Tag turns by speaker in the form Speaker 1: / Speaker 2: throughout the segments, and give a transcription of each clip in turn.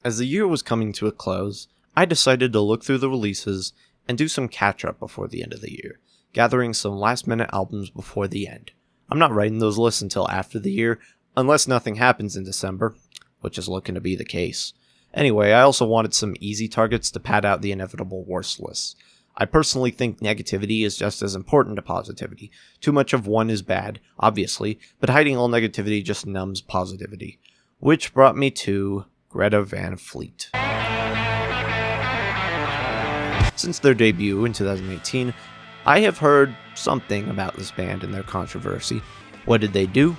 Speaker 1: As the year was coming to a close, I decided to look through the releases and do some catch-up before the end of the year, gathering some last-minute albums before the end. I'm not writing those lists until after the year, unless nothing happens in December, which is looking to be the case. Anyway, I also wanted some easy targets to pad out the inevitable worst lists. I personally think negativity is just as important to positivity. Too much of one is bad, obviously, but hiding all negativity just numbs positivity. Which brought me to Greta Van Fleet. Since their debut in 2018, I have heard something about this band and their controversy. What did they do?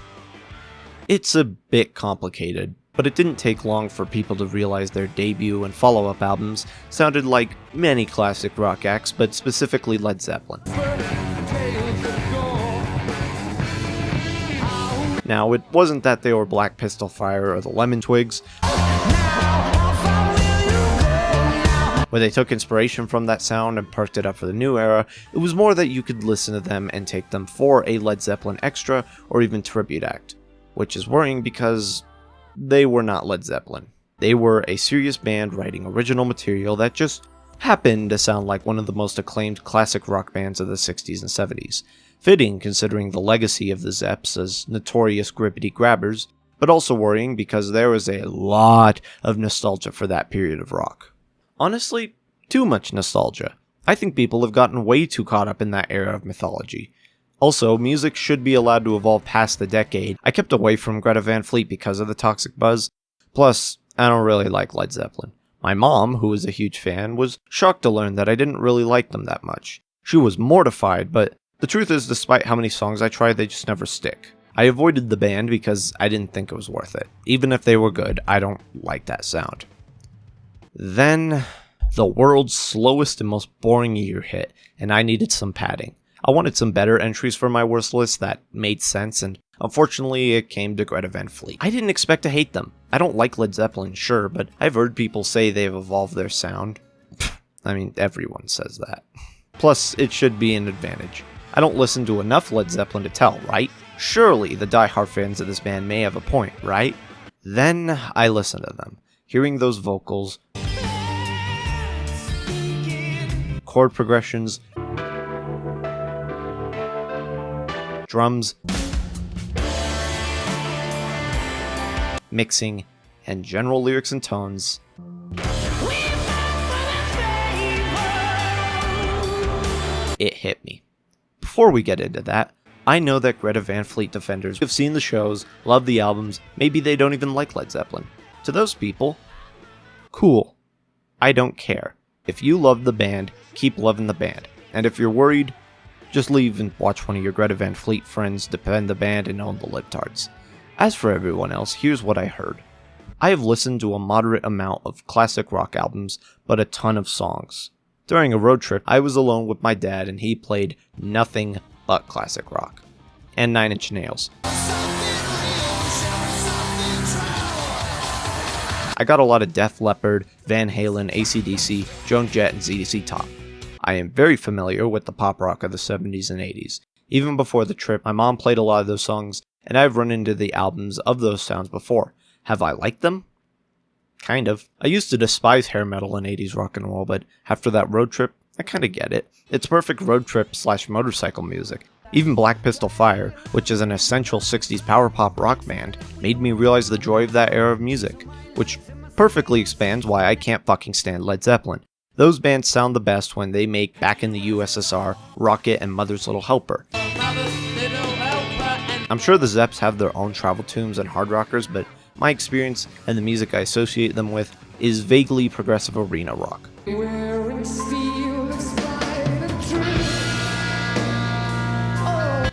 Speaker 1: It's a bit complicated, but it didn't take long for people to realize their debut and follow-up albums sounded like many classic rock acts, but specifically Led Zeppelin. Now, it wasn't that they were Black Pistol Fire or the Lemon Twigs, where they took inspiration from that sound and perked it up for the new era. It was more that you could listen to them and take them for a Led Zeppelin extra or even tribute act, which is worrying because they were not Led Zeppelin. They were a serious band writing original material that just happened to sound like one of the most acclaimed classic rock bands of the 60s and 70s. Fitting considering the legacy of the Zeps as notorious grippity grabbers, but also worrying because there was a lot of nostalgia for that period of rock. Honestly, too much nostalgia. I think people have gotten way too caught up in that era of mythology. Also, music should be allowed to evolve past the decade. I kept away from Greta Van Fleet because of the toxic buzz. Plus, I don't really like Led Zeppelin. My mom, who was a huge fan, was shocked to learn that I didn't really like them that much. She was mortified, but the truth is, despite how many songs I tried, they just never stick. I avoided the band because I didn't think it was worth it. Even if they were good, I don't like that sound. Then, the world's slowest and most boring year hit, and I needed some padding. I wanted some better entries for my worst list that made sense, and unfortunately it came to Greta Van Fleet. I didn't expect to hate them. I don't like Led Zeppelin, sure, but I've heard people say they've evolved their sound. I mean, everyone says that. Plus, it should be an advantage. I don't listen to enough Led Zeppelin to tell, right? Surely the die-hard fans of this band may have a point, right? Then I listened to them, hearing those vocals, chord progressions, drums, mixing, and general lyrics and tones. It hit me. Before we get into that, I know that Greta Van Fleet defenders have seen the shows, love the albums, maybe they don't even like Led Zeppelin. To those people, cool. I don't care. If you love the band, keep loving the band. And if you're worried, just leave and watch one of your Greta Van Fleet friends defend the band and own the libtards. As for everyone else, here's what I heard. I have listened to a moderate amount of classic rock albums, but a ton of songs. During a road trip, I was alone with my dad and he played nothing but classic rock. And 9 Inch Nails. I got a lot of Def Leppard, Van Halen, AC/DC, Joan Jett, and ZZ Top. I am very familiar with the pop rock of the 70s and 80s. Even before the trip, my mom played a lot of those songs, and I've run into the albums of those sounds before. Have I liked them? Kind of. I used to despise hair metal and 80s rock and roll, but after that road trip, I kinda get it. It's perfect road trip / motorcycle music. Even Black Pistol Fire, which is an essential 60s power pop rock band, made me realize the joy of that era of music, which perfectly expands why I can't fucking stand Led Zeppelin. Those bands sound the best when they make Back in the USSR, Rocket, and Mother's Little Helper. I'm sure the Zeps have their own travel tunes and hard rockers, but my experience and the music I associate them with is vaguely progressive arena rock.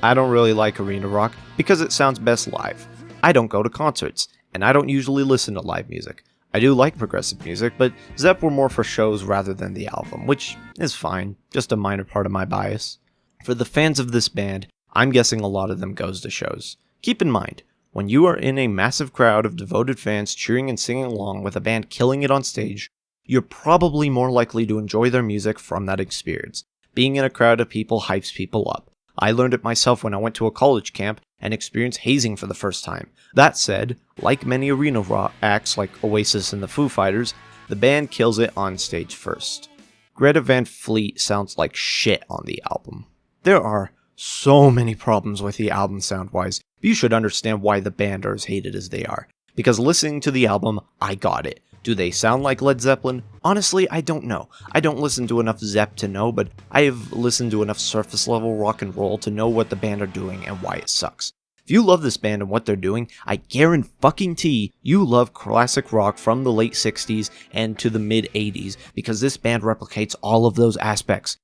Speaker 1: I don't really like arena rock because it sounds best live. I don't go to concerts, and I don't usually listen to live music. I do like progressive music, but Zepp were more for shows rather than the album, which is fine, just a minor part of my bias. For the fans of this band, I'm guessing a lot of them goes to shows. Keep in mind, when you are in a massive crowd of devoted fans cheering and singing along with a band killing it on stage, you're probably more likely to enjoy their music from that experience. Being in a crowd of people hypes people up. I learned it myself when I went to a college camp, and experience hazing for the first time. That said, like many arena rock acts like Oasis and the Foo Fighters, the band kills it on stage first. Greta Van Fleet sounds like shit on the album. There are so many problems with the album sound-wise, but you should understand why the band are as hated as they are. Because listening to the album, I got it. Do they sound like Led Zeppelin? Honestly, I don't know. I don't listen to enough Zepp to know, but I have listened to enough surface-level rock and roll to know what the band are doing and why it sucks. If you love this band and what they're doing, I guarantee you love classic rock from the late 60s and to the mid 80s, because this band replicates all of those aspects.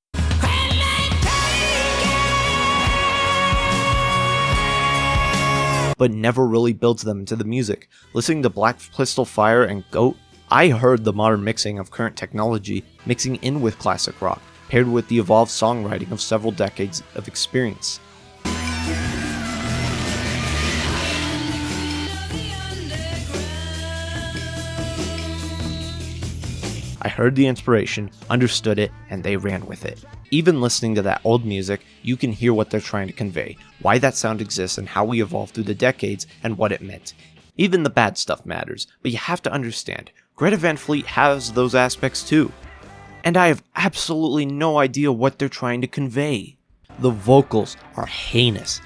Speaker 1: But never really builds them into the music. Listening to Black Crystal Fire and Goat, I heard the modern mixing of current technology mixing in with classic rock, paired with the evolved songwriting of several decades of experience. I heard the inspiration, understood it, and they ran with it. Even listening to that old music, you can hear what they're trying to convey, why that sound exists and how we evolved through the decades and what it meant. Even the bad stuff matters, but you have to understand, Greta Van Fleet has those aspects too. And I have absolutely no idea what they're trying to convey. The vocals are heinous.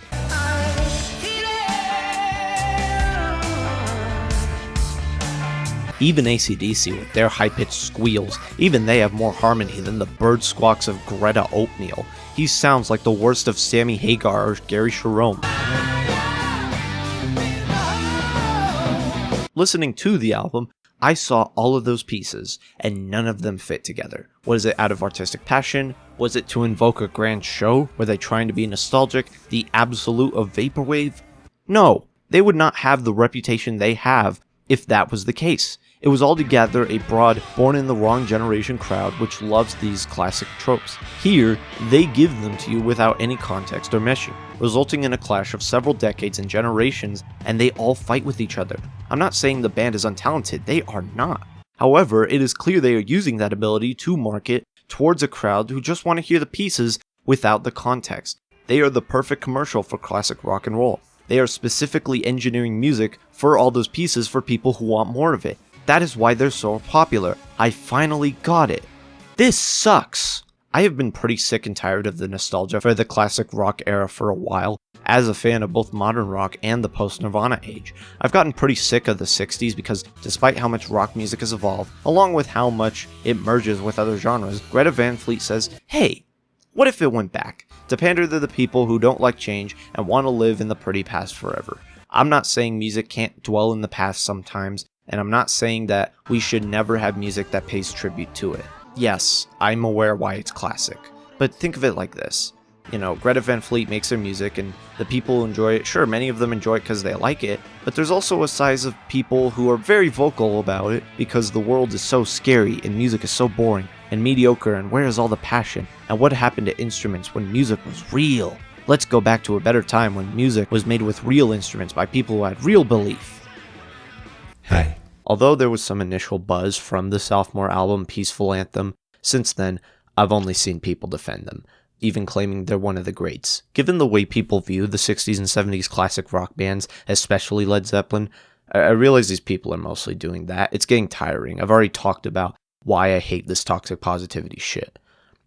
Speaker 1: Even AC/DC with their high-pitched squeals, even they have more harmony than the bird squawks of Greta Oatmeal. He sounds like the worst of Sammy Hagar or Gary Sharon. Listening to the album, I saw all of those pieces, and none of them fit together. Was it out of artistic passion? Was it to invoke a grand show? Were they trying to be nostalgic? The absolute of Vaporwave? No, they would not have the reputation they have if that was the case. It was altogether a broad, born in the wrong generation crowd which loves these classic tropes. Here, they give them to you without any context or meshing, resulting in a clash of several decades and generations, and they all fight with each other. I'm not saying the band is untalented, they are not. However, it is clear they are using that ability to market towards a crowd who just want to hear the pieces without the context. They are the perfect commercial for classic rock and roll. They are specifically engineering music for all those pieces for people who want more of it. That is why they're so popular. I finally got it. This sucks. I have been pretty sick and tired of the nostalgia for the classic rock era for a while. As a fan of both modern rock and the post-Nirvana age, I've gotten pretty sick of the 60s because despite how much rock music has evolved, along with how much it merges with other genres, Greta Van Fleet says, hey, what if it went back? To pander to the people who don't like change and want to live in the pretty past forever. I'm not saying music can't dwell in the past sometimes, and I'm not saying that we should never have music that pays tribute to it. Yes, I'm aware why it's classic, but think of it like this. You know, Greta Van Fleet makes their music and the people who enjoy it, sure, many of them enjoy it because they like it, but there's also a size of people who are very vocal about it because the world is so scary and music is so boring and mediocre, and where is all the passion? And what happened to instruments when music was real? Let's go back to a better time when music was made with real instruments by people who had real belief.
Speaker 2: Hi.
Speaker 1: Although there was some initial buzz from the sophomore album Peaceful Anthem, since then, I've only seen people defend them, even claiming they're one of the greats. Given the way people view the 60s and 70s classic rock bands, especially Led Zeppelin, I realize these people are mostly doing that. It's getting tiring. I've already talked about why I hate this toxic positivity shit.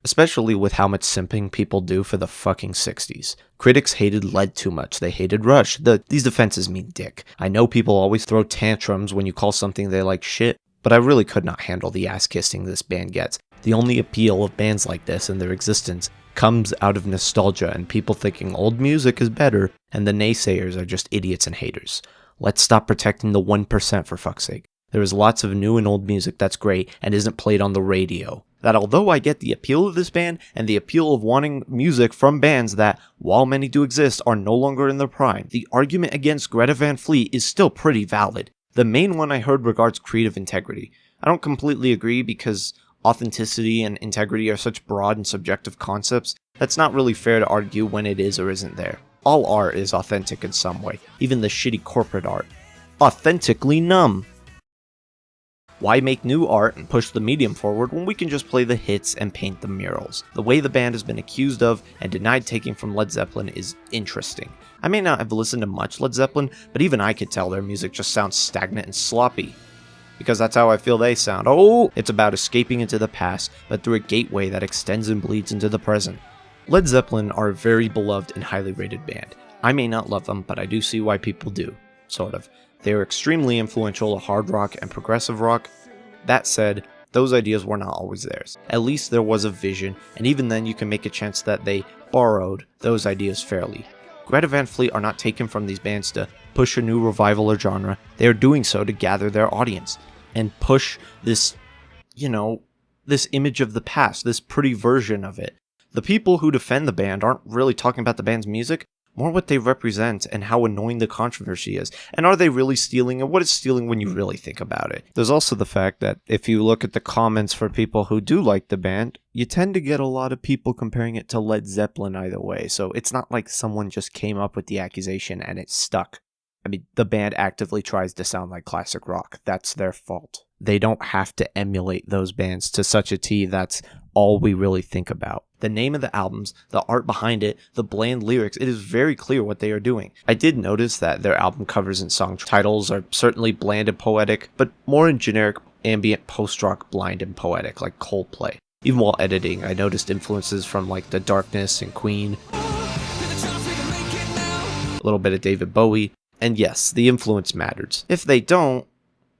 Speaker 1: Especially with how much simping people do for the fucking 60s. Critics hated Led too much, they hated Ruch. These defenses mean dick. I know people always throw tantrums when you call something they like shit, but I really could not handle the ass-kissing this band gets. The only appeal of bands like this and their existence comes out of nostalgia and people thinking old music is better, and the naysayers are just idiots and haters. Let's stop protecting the 1% for fuck's sake. There is lots of new and old music that's great and isn't played on the radio. That although I get the appeal of this band and the appeal of wanting music from bands that, while many do exist, are no longer in their prime, the argument against Greta Van Fleet is still pretty valid. The main one I heard regards creative integrity. I don't completely agree because authenticity and integrity are such broad and subjective concepts that's not really fair to argue when it is or isn't there. All art is authentic in some way, even the shitty corporate art. Authentically numb. Why make new art and push the medium forward when we can just play the hits and paint the murals? The way the band has been accused of and denied taking from Led Zeppelin is interesting. I may not have listened to much Led Zeppelin, but even I could tell their music just sounds stagnant and sloppy. Because that's how I feel they sound. Oh, it's about escaping into the past, but through a gateway that extends and bleeds into the present. Led Zeppelin are a very beloved and highly rated band. I may not love them, but I do see why people do. Sort of. They are extremely influential to hard rock and progressive rock. That said, those ideas were not always theirs. At least there was a vision, and even then you can make a chance that they borrowed those ideas fairly. Greta Van Fleet are not taken from these bands to push a new revival or genre. They are doing so to gather their audience and push this, this image of the past, this pretty version of it. The people who defend the band aren't really talking about the band's music, more what they represent and how annoying the controversy is. And are they really stealing, and what is stealing when you really think about it? There's also the fact that if you look at the comments for people who do like the band, you tend to get a lot of people comparing it to Led Zeppelin either way. So it's not like someone just came up with the accusation and it stuck. I mean, the band actively tries to sound like classic rock. That's their fault. They don't have to emulate those bands to such a T. That's all we really think about. The name of the albums, the art behind it, the bland lyrics, it is very clear what they are doing. I did notice that their album covers and song titles are certainly bland and poetic, but more in generic ambient post-rock blind and poetic, like Coldplay. Even while editing, I noticed influences from like The Darkness and Queen, a little bit of David Bowie, and yes, the influence matters. If they don't,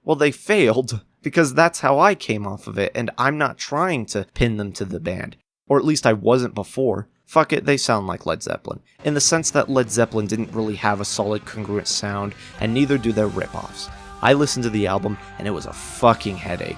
Speaker 1: well, they failed, because that's how I came off of it, and I'm not trying to pin them to the band. Or at least I wasn't before. Fuck it, they sound like Led Zeppelin. In the sense that Led Zeppelin didn't really have a solid congruent sound, and neither do their rip-offs. I listened to the album, and it was a fucking headache.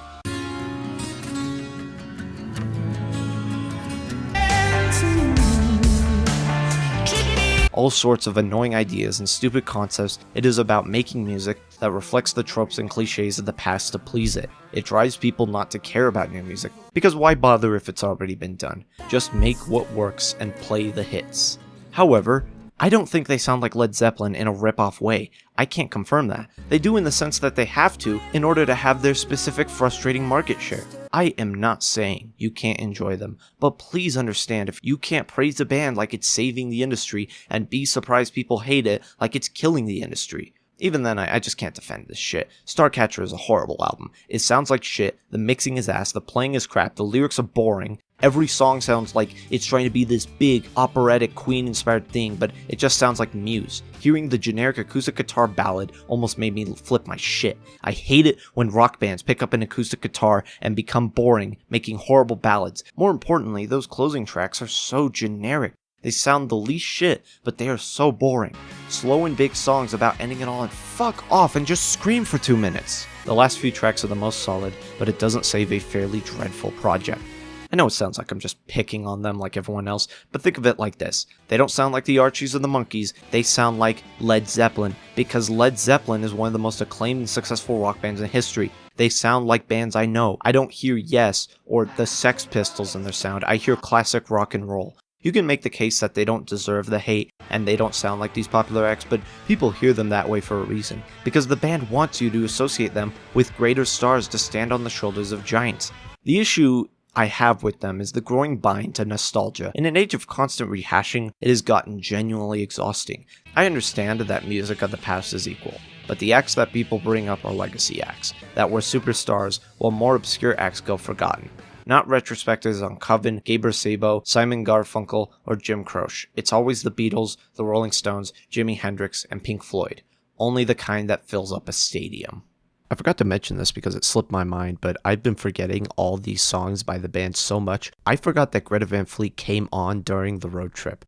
Speaker 1: All sorts of annoying ideas and stupid concepts. It is about making music that reflects the tropes and cliches of the past to please it. It drives people not to care about new music, because why bother if it's already been done? Just make what works and play the hits. However, I don't think they sound like Led Zeppelin in a rip-off way. I can't confirm that. They do in the sense that they have to in order to have their specific frustrating market share. I am not saying you can't enjoy them, but please understand if you can't praise a band like it's saving the industry and be surprised people hate it like it's killing the industry. Even then, I just can't defend this shit. Starcatcher is a horrible album. It sounds like shit, the mixing is ass, the playing is crap, the lyrics are boring. Every song sounds like it's trying to be this big, operatic, Queen-inspired thing, but it just sounds like Muse. Hearing the generic acoustic guitar ballad almost made me flip my shit. I hate it when rock bands pick up an acoustic guitar and become boring, making horrible ballads. More importantly, those closing tracks are so generic. They sound the least shit, but they are so boring. Slow and big songs about ending it all and fuck off and just scream for 2 minutes. The last few tracks are the most solid, but it doesn't save a fairly dreadful project. I know it sounds like I'm just picking on them like everyone else, but think of it like this. They don't sound like the Archies or the Monkees, they sound like Led Zeppelin, because Led Zeppelin is one of the most acclaimed and successful rock bands in history. They sound like bands I know. I don't hear Yes or the Sex Pistols in their sound, I hear classic rock and roll. You can make the case that they don't deserve the hate and they don't sound like these popular acts, but people hear them that way for a reason, because the band wants you to associate them with greater stars to stand on the shoulders of giants. The issue I have with them is the growing bind to nostalgia. In an age of constant rehashing, it has gotten genuinely exhausting. I understand that music of the past is equal, but the acts that people bring up are legacy acts, that were superstars, while more obscure acts go forgotten. Not retrospectives on Gavin, Gaber Sabo, Simon Garfunkel, or Jim Croce. It's always the Beatles, the Rolling Stones, Jimi Hendrix, and Pink Floyd. Only the kind that fills up a stadium. I forgot to mention this because it slipped my mind, but I've been forgetting all these songs by the band so much. I forgot that Greta Van Fleet came on during the road trip.